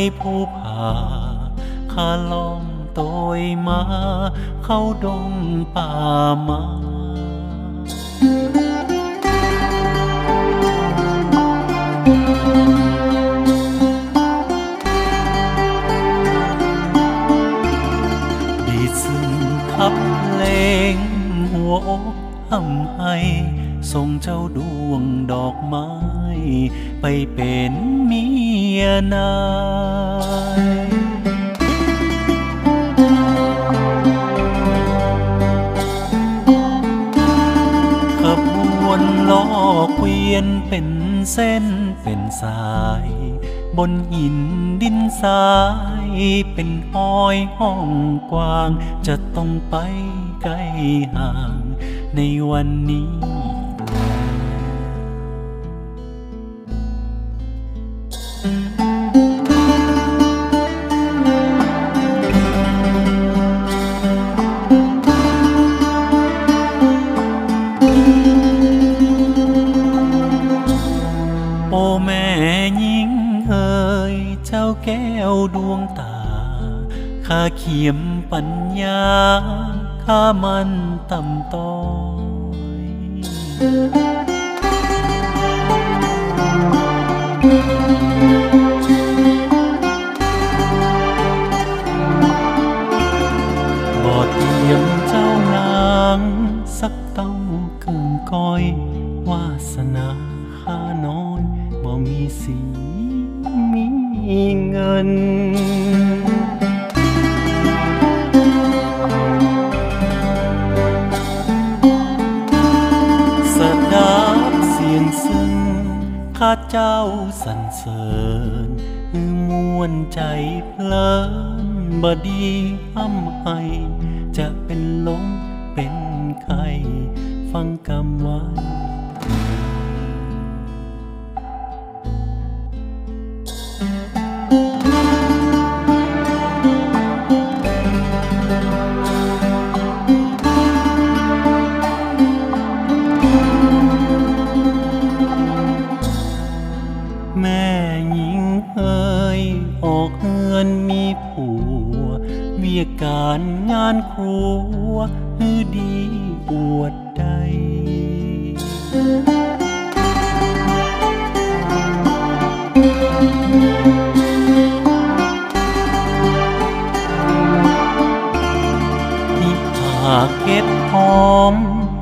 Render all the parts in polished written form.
ยผู้ผาข้าล่องโตยมาเข้าดงป่ามาดีซึ่งขับเพลงหัวอกห่ำให้ส่งเจ้าดวงดอกไม้ไปเป็นเมียนายขบวนล้อเกวียนเป็นเส้นเป็นสายบนหินดินทรายเป็นห้อยห้องกว้างจะต้องไปไกลห่างในวันนี้โอ้แม่หญิงเอ๋ยเจ้าแก้วดวงตาข้าเขียมปัญญาข้ามันต่ำต้อยบ่เทียมเจ้านางสักเต้าเกินก้อยวาสนาข้าน้อยบ่มีสีมีเงินสดับเสียงซึ้งข้าเจ้าสรรเสริญม่วนใจเพลินบดีห้ำให้จะเป็นลมเป็นไข้ฟังกำไว้แม่หญิงเอ๋ยออกเฮือนมีผัวเวียกการงานครัวฮือดีอวดใดมีผ้าเก็บหอม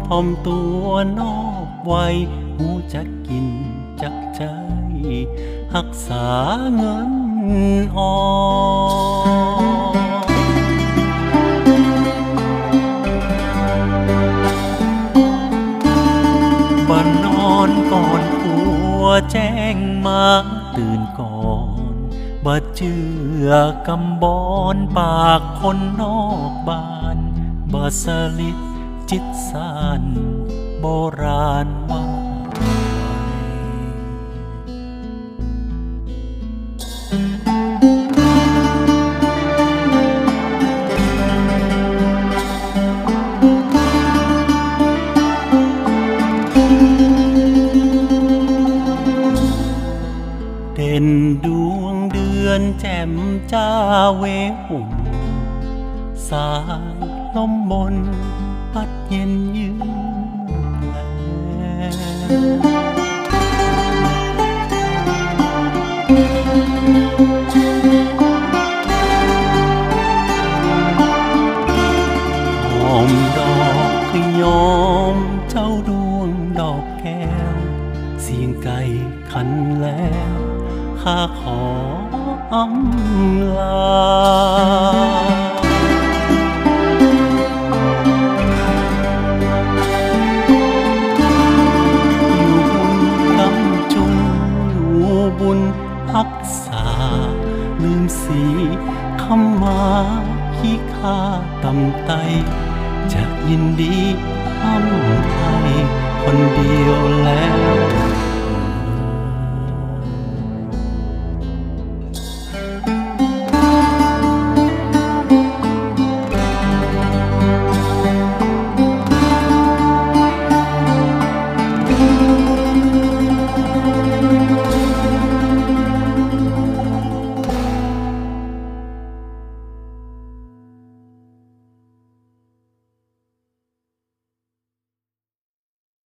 ทอมตัวนอกไว้หูจักกินจักใจรักษาเงินออมบ่นอนก่อนผัวแจ้งมาตื่นก่อนบ่เชื่อกำบอนปากคนนอกบ้านบ่สลิดจิตสานโบราณว่าเด่นดวงเดือนแจ่มจ้าเวหุ่มสายลมบนพัดเย็นยืนหอมดอกขยอมเจ้าดวงดอกแก้วเสียงไก่ขันแล้วข้าขออำลาอยู่บุญกำจุงอยู่บุญรักษาลืมสีคำมาขี้ข้าตำไตจะยินดีทำให้คนเดียวแล้ว